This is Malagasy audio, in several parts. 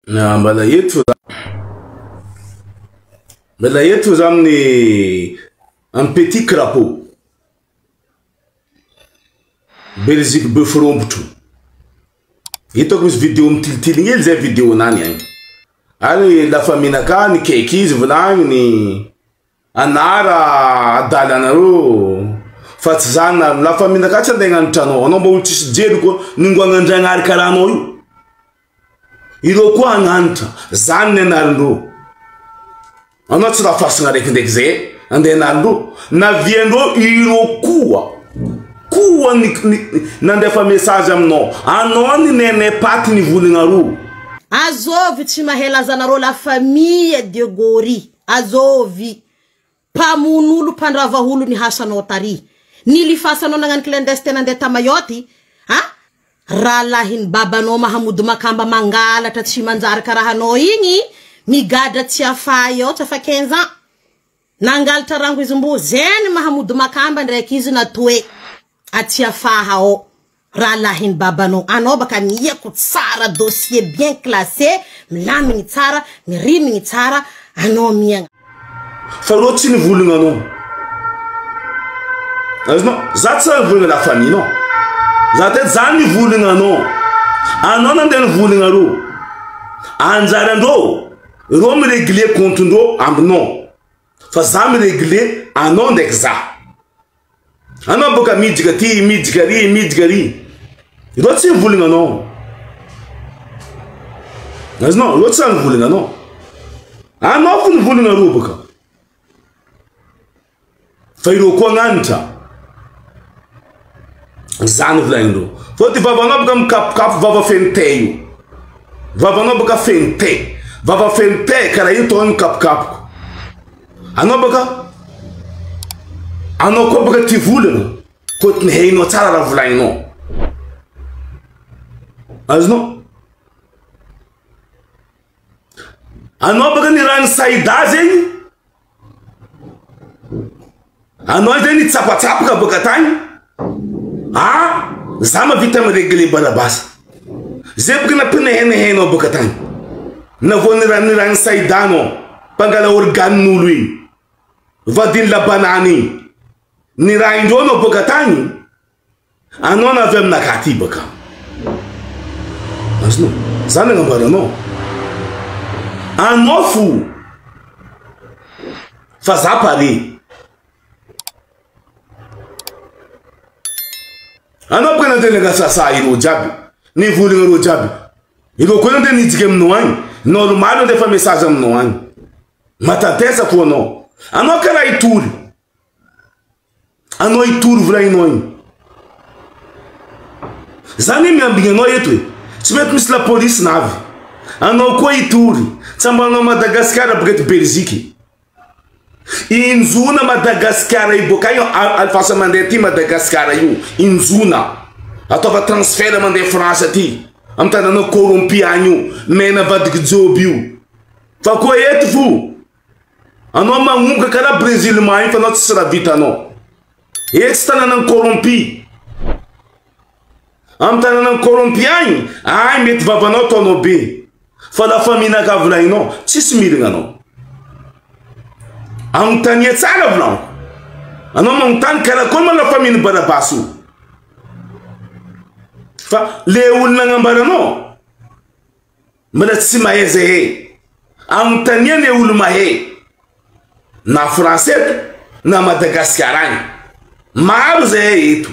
mbala yetu zamni un petit crapaud Belgique befromptu ito kus video mtiltil ngel ze video nani yani ali la famina kani kekiz vlang ni anara dalanaro fatzana la famina kacha dengan tano ono bo utis jeruko ningwanga ndangar karano ilo kwa nganta zanne naldo ono tsura fasinga rekindekze ande naldo na viendo ilo kuwa nandefa message amno anoni nene pati ni vulingaru azovi timahela zanaro la famille de Gori azovi pamunulu pandrava hulu ni hasano tari nilifasano nangan clandestine ande tamayoti ha ralahin babano Mahamudu Makamba mangala tatsimanzar karahano ingi migada tiafayo tafakenza nangal tarangu izumbu zen Mahamudu Makamba ndrekizi na tuwe atia fahao ralahin babano ano baka miye kutsara dossier bien classé mlami tsara mirimi tsara ano miya faloti ni vulinga no azno zatsa vulinga la famille no zate zani vulinga no ano nanden vulinga ro anzara ndo rom régler compte ndo ambno fa zam régler anon d'exa ana boka midgari rotsi vulinga no azno rotsi vulinga no ana fun vulinga ro boka fairo ko nganta zan vlando foti vava no boka kap vava fenteio vava no boka fente vava fente kara yiton kap ana boka ano ko boka tivulena kot ne heino tsara la vlaino azno ano boka ni ran saidazen ano deni tsapa ka boka tani zama vitam regle balabas zeb na pene heino boka tani na voni ran saidano pangala organ nului vadin la banani ni raindono bokatani anona vem na kati boka asno zana ngambara no anofu fazapali anopu kana telega sasa iro jabi ni vulinga ro jabi iro kono de ni tigem noan normal de fa message am noan matatesa fono anokana ituri ano ituru vrai noi zani mi ambinga no yetu simet misla police nave ano ko ituri tsamba no Madagascar bret Belgique inzuna Madagascar ibokayo alfasa mandeti Madagascar yu inzuna atova transfert mande France ti amtana no corrompi anyu mena vadik jobiu fa ko yetu fu ano manguka kala Brazil mai fa not sera vitano estana nan corrompi amtana nan corrompiani ai met vavanoto no be fa la famina ka vlaino tismiringa no amtanye tsala vlan ano montan kala koma la famine bara basu fa leul na ngambara no mala tsima yeze amtanye leul mahe na français na Madagascar Marze itu.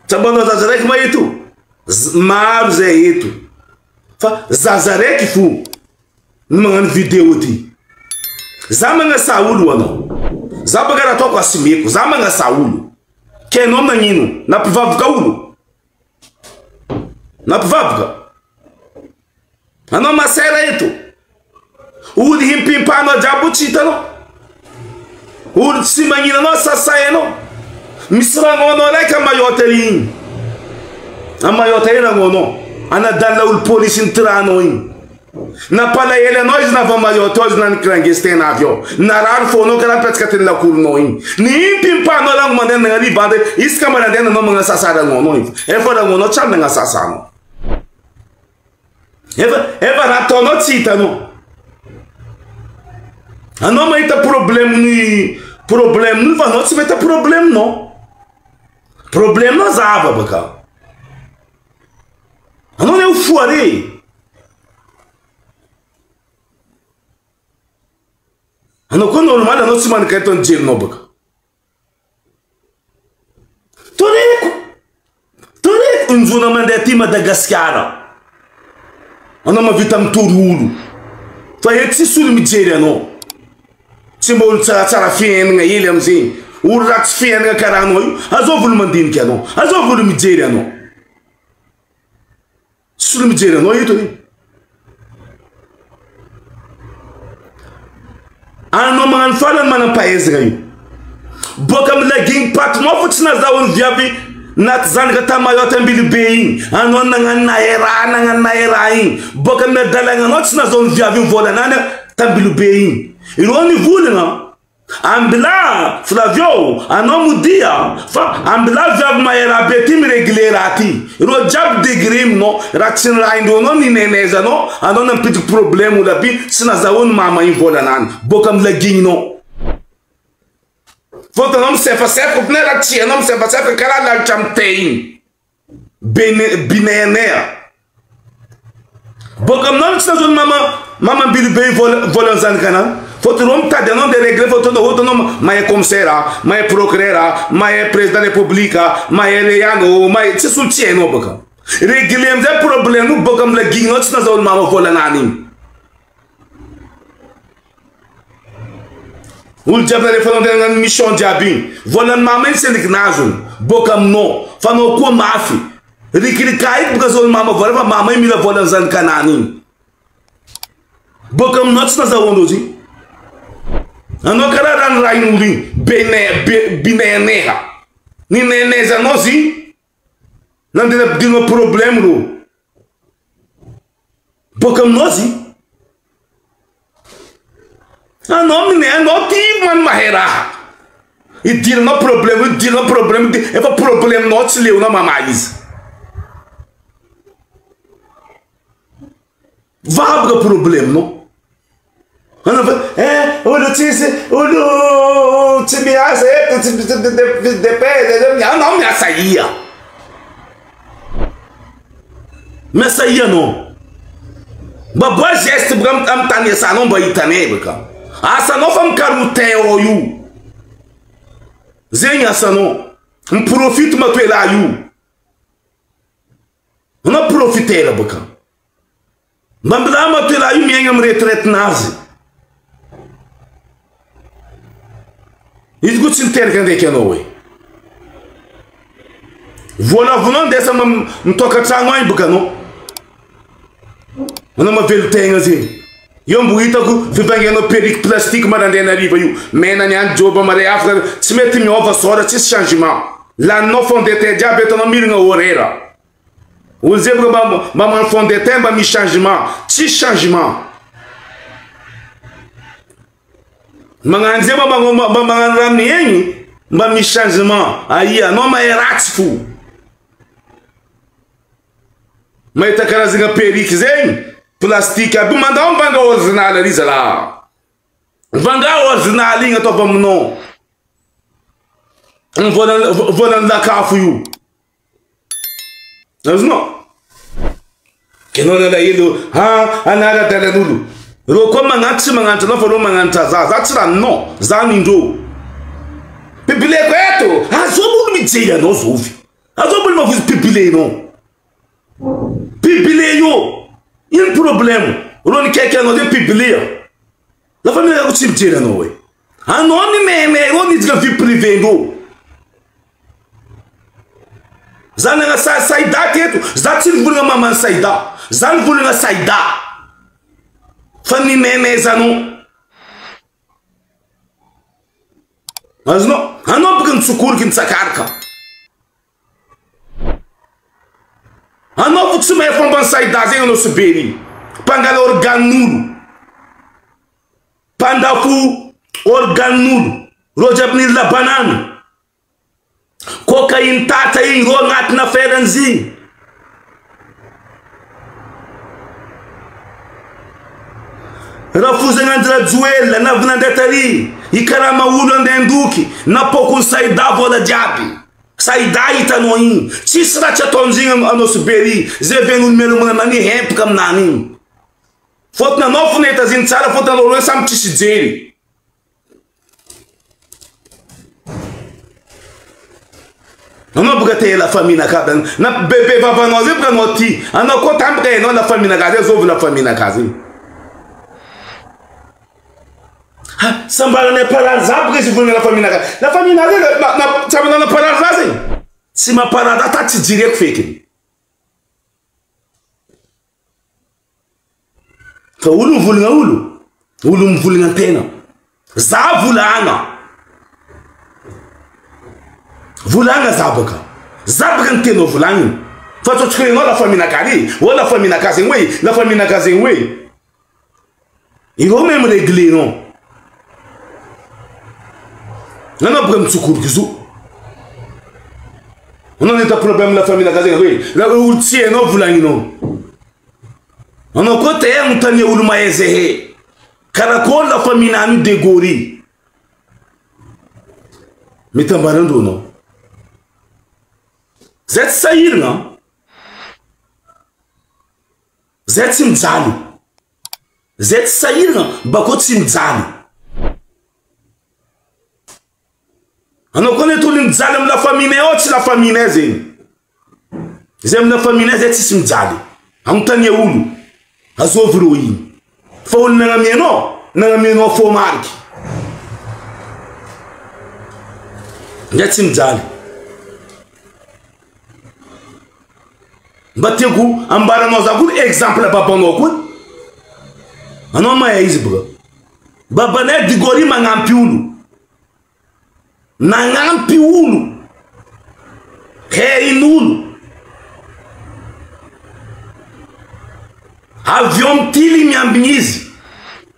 Sabano Zazarek ma itu. Marze itu. Fa Zazarek fu. Nmangan video ti. Zamanga Saulu wano. Zabagara to kwa simiko. Zamanga Saulu. Ke no nanyino. Na pvavuka ulu. Na pvavuka. Ano masera itu. Udi himpimpano jabuchita no. Udi simanyina no sasayeno. Misra ngono like amayoteli ngono ana dalla ul police intrano na pala ele nós na vamayotos na clandestine avio na rar fono kala petskatin la kurno ni pimpa no lang manden na li bande iska mananden no mga sasara ngono e fora ngono chanda nga sasano eva na tono anao tsy hitanao. Anao mahita problème ni fa anao tsy mahita problème non. Problème no zava baka. Anao é o fuare. Anao ko normal anao tsy mankay ton jelinao baka. Toreko unjuna mandeha ty Madagasikara. Anao mavita mitory olo. Fa eto tsisy olo mijery anao. Tsy mba olo tsara fiainana hely amizay. Olo ratsy fiainana karaha anao io. Azov olo mandinika anao. Azov olo mijery anao. Tsisy olo mijery anao eto e. Anao magnano falany manam-pahaizana io. Boka amilagigny patinao fa tsy nazahony viavy naty zanaka tamayota Ambilobe igny. Anao nagnano era igny. Boka amidalagna anao tsy nazahony viavy io volanany Ambilobe igny. Ireo nivolagna ambila Flavio anao modia fa ambila viavy mahera be ty miregle raha ty. Ireo jiaby degreminao raha tsy niraindreo anao ninenezanao anao nampitiky problème olo aby tsy nazahony mama igny volanany. Boka amilagigninao. Faut anao misefasefa pne raha tsy anao misefasefa karaha lalitra amite igny. Binaire. Boka aminao tsy nazahony mama Ambilobe volan'ny zanakana. Faut reo mitady anao de régler faut anao mahay commissaire, mahay procureur, mahay président de république, mahay leano, mahay tsisy olo tsy hainao baka. Régler amizay problème io boka amilagigninao tsy nazahony mama volanany igny. Olo jiaby rehefa anao nagnano mission jiaby igny. Volan'ny mama igny sendriky nazony. Boka aminao. Fa anao koa mafy. Rikirika igny boka zahony mama vola fa mama igny mila volan'ny zanakanany igny. Boka aminao tsy nazahony ozy. Anao karaha raha nirain'olo igny. Binaneha. Ninenezanao zy. Nandena bidinao problème ro. Boka aminao zy. Anao ty man mahay raha. Idiranao problème. Efa problème nao tsy leonao mama izy. Vaboka problème no. Anao olo tsy miasa eto tsy depende. Anao miasa ia. Miasa ia no. Mba geste boka amin'ny tany asanao mba hitanay baka. Asanao fa mikaroteao io. Zegny asanao. Miprofite matoela io. Anao profitera baka. Mba mbila matoela io miaigna amin'ny retraite nazy. Izy ko tsy niteraka ndraiky anao e. Volavonao ndesa mitokantragno agny baka anao. Anao mavelo tegna zegny. Io mbo hitako fivangianao perruque plastique Marandragnarivo io. Mena niany joba mare afaka tsy mety miova sora tsisy changement. Laninao fond de teint jiaby etanao miragna horaire. Olo zay boka mba magnano fond de teint mba misy changement. Tsisy changement. Magnano zay mba magnano raha miegny mba misy changement. Aia anao mahay ratsy fo. Mahita karazagna perruque zegny plastique aby mandao mivanga original ary zala. Mivanga original igny ataova aminao. Volan'ny lakafo io. Azonao? Kenao nalahelo anara-dalan'olo. Reo koa magnantitra tsy magnantitra anao fa reo magnantitra za tsy raninao. Za nindreo. Pibileko eto. Azobo olo mijery anao zovy. Azobo olo mavozy pibilenao. Pibile io. Ino problème? Reo nikaiky anao zay pibilia. Lafa minako tsy mijery anao e. Anao ni meme reo nijika vie privé ndreo. Za nagna saida teto. Za tsy nivolagna mamany saida. Za nivolagna saida. Fa ni meme zanao. Azonao? Anao boka nitsokoriky nitsakarika. Anao fo tsy mahay fomba saida zegny anao sobeny. Mpangala organ'olo. Mpandafo organ'olo. Reo jiaby nila banana. Cocaïne tata igny reo agnatina aferan'izigny. rafuza ngandra zuela na vnandatari ikarama ulo ndenduki na pouco saida vola diabi saida itano in tisra chatonzinha ano suberi zevenu numero mani hemp kam nani fot na nofneta zintsara fot na lolo sam tisizeri não porque tem a família na casa, na bebê vai nós ir para nós ti, a não contar porque não na família na casa, resolve na família na casa. Ah, sambala não é paralisado porque se for na família na casa, na família na casa, sabe não é paralisado assim. Se uma parada tá te direto fake. Então ulu vulinga antena, zavulanga. Vulanga zabaka nteno vulanga fato tshikele no la famille na kari ou la famille na casa ngwe la famille na casa ngwe ils vont même régler non problème tsukuru kizu on a pas problème la famille na casa ngwe la ultie no vulanga no on a côté mutanye uluma ezehe karakol la famille na nu de gori mitambarando no zet sair não zet simzali zet sair não bakot simzali ano quando tu limzali la famille é la famille é zem la famille zet simzali amtanye ulu azovru yi fo na mieno fo marki zet simzali bategu ambara nós algum exemplo baba noku anoma é isso bro baba né de gori mangampiulu na ngampiulu é inulo avião tili miambinizi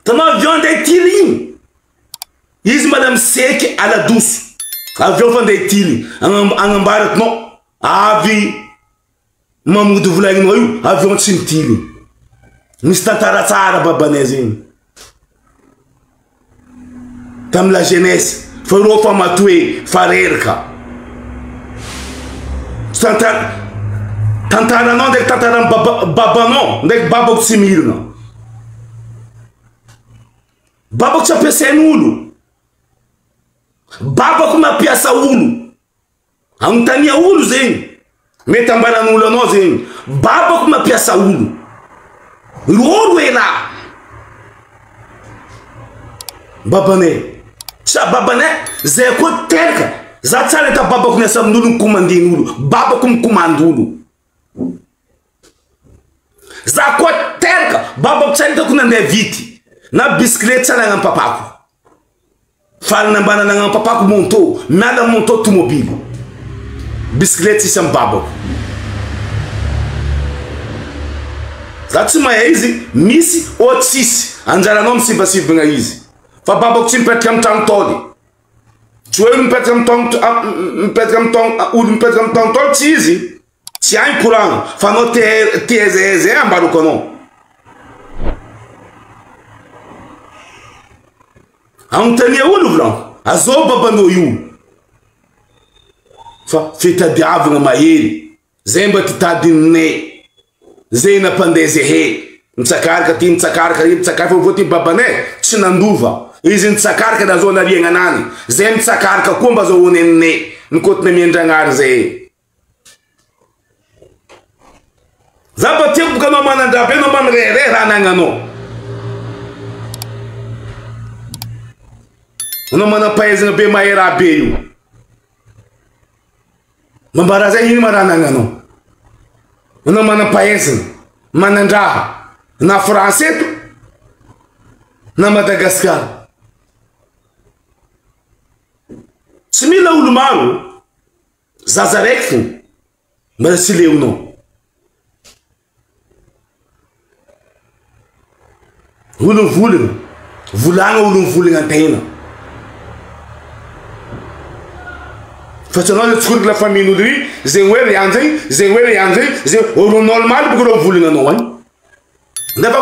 tamo avião de tili isso madame seke ala dus avião van de tili angambara no avi mamudu vulagi noyu avion sintili mistantara tsara babanezinho tam la jeunesse faro famatue farerka tantara não de tantara babano de babok simirno babok cha pese nulo babok uma piaça ulo antania ulo zen metambana nula nozin baba kuma pia saulu ruorwela babane cha babane ze ko terka za tsale ta baba kuma sam nulu kumandi nulu baba kum kumandulu za ko terka baba tsale ta kuna ne viti na bicicleta na ngam papako fal na bana na ngam papako monto nada monto automobile bicicleta sem babo Zatsuma easy misi otisi anjala nom si basi benga easy fa babo tim petkam tantoli tuwe petkam tong u petkam tantol tizi ti ai kuran fa no te ambaru kono antania ulu blanc azoba bano yu fa fita diavna mairi zemba titadine zena pandeze he mtsakarka tim mtsakarka voti babane chinanduva izi mtsakarka da zona rienga nani zem mtsakarka kumba zo unenne nkotne miendangar ze zaba tempo kano mana da beno man re rananga no no mana país no be maera beyu Mambaraza yini marananga no. No mana país, manandra na França, na Madagascar. Simila ulumaru, zazarekfu, Brasileiro não. Ulum vuling, vulanga ulum vuling antena. Façonando descobrir que a família nudri, zenwele yanzei, o normal porque o vuling não é. Deva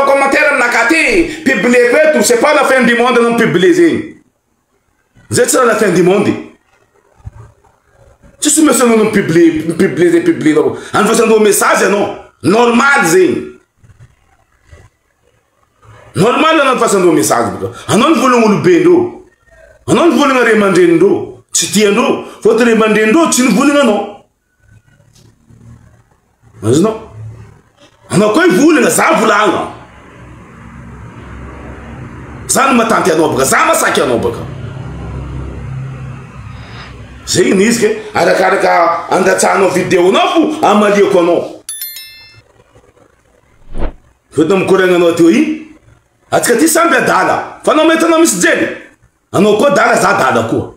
como matéria na cate, maté, publier tout, c'est pas la fin du monde, non publier. Vous êtes sur la fin du monde. Je suis monsieur non publier. En faisant des messages, non. Normal, normal, on faisant des messages. On ne voulons le bédo. On ne voulons remander d'eau. Tu tiens d'eau. Faut te remander d'eau, tu ne voulons non. Mas non. On a quoi voulons, ça voulons. Ça ne m'attend pas, ça m'a saqué non pas. C'est une isque, à la carca, en datano vidéo, non, à ma dire qu'on a. Faut donc courir en autori. Est-ce que tu sembles dala? Faut non mettre un homme s'djeli. On a quoi dala, ça dala quoi?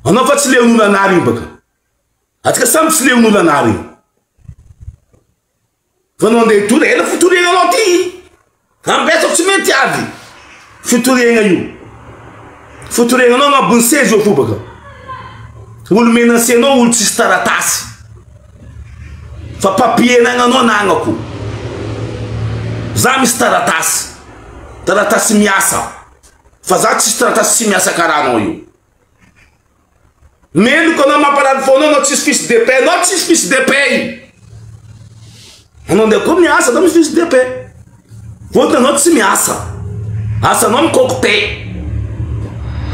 On a fait se lever nous la nari, baka. Est-ce que ça me se lever nous la nari? Faut non de tout, elle faut tout les ralentir. En bête, tu mets ta vie. Faut tout les ralentir. Faut tout les ralentir, on a bon 16 jours pour baka. Vous le menacez non ou le staratas. Fa papier nanga non nanga ku. Zami staratas. Staratas miasa. Fa zati staratas miasa carano yo. Mesmo quando uma parada for não te fiz de pé, não te fiz de pé. Não deu como miasa, não me fiz de pé. Outra não te miasa. Asa não me coquetel.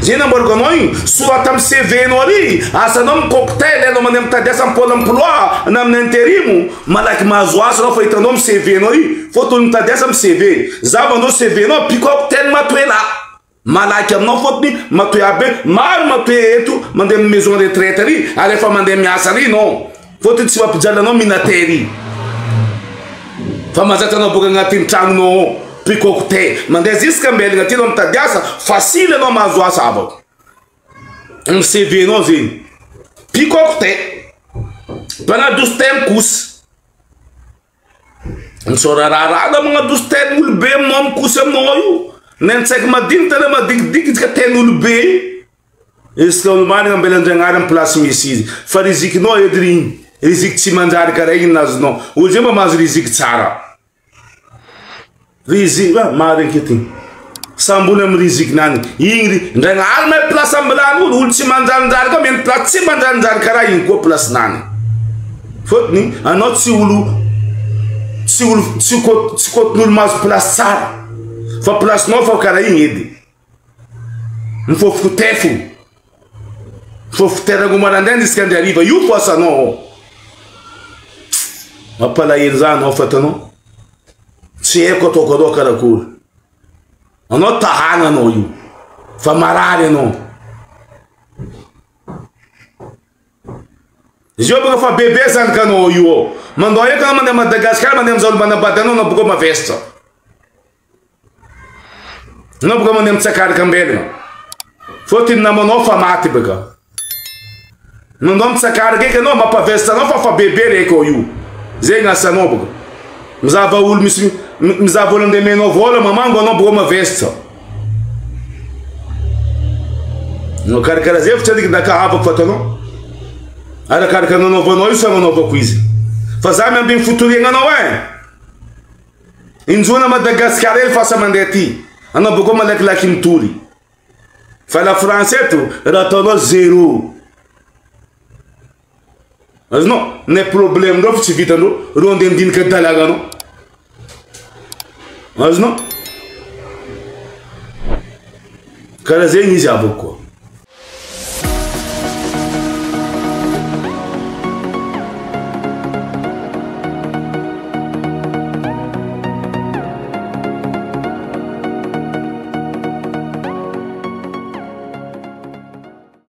Jena borgonoi, sua tam CV no ali, asa não coquetel, não mandem tá dessa por emploi, não me interimo, malak mazwas não foi tão CV no ali, foto não tá dessa CV, zava no CV no pico coquetel matuela, malak não foto ni matuabe, mal matueto, mandem maison de retraite ali, ale fa mandem miasa ali não, foto de sua pijala não minateri, fa mazata não boga ngatim chang no. Picote, mas desses cabelos que não tá dessa, facile não mais o sábado. CV não sim. Picote, para dos tempos. Sorarara, mas dos tempos bem não custa noio. Nem sei que mas dinta mas dig que tem no bem. Esse que o mar não belanjangar em place mesi. Farizik não é drin. Rizik se mandar cara aí nas não. O jema mais rizik tsara. Rizik ba marin kitin sambulem rizik nani yingri ndanga alme place amblan ulti mandan dar ka men place mandan dar kara yin ko place nani fotni anot siwulu sikot nul mas place sar fa place no fa kara yin yedi mfo futefu fo futera gumaranden iskandariva yu posa no apala yirza no fatano. Se é que eu estou com a cara cura, eu não estou rana no eu, famarare não. Eu vou fazer bebê zanca no eu, mandou eu que não mandei Madagascar, mandei os olhos na badana não pegou uma festa, não pegou mandei sacar cambelo, foi ter na mão famate pega, não dá sacar que não mas para festa não para beber é que eu, zenga essa não pega. Mas a vaul mas a volante de menor vola, mamãe não pegou uma veste. No cara que era zef tinha que dar carro para fatano. Era cara que não vou nós só não vou coisa. Fazer mesmo bem futuro ainda não é. Em zona Madagascar ele faz a mandeti. Ana pegou uma daquela quinturi. Fala francês tu, era todo zero. Mas não é problema, não se vita não, onde tem que dar lá não. Mas não. Cara zé ni já pouco.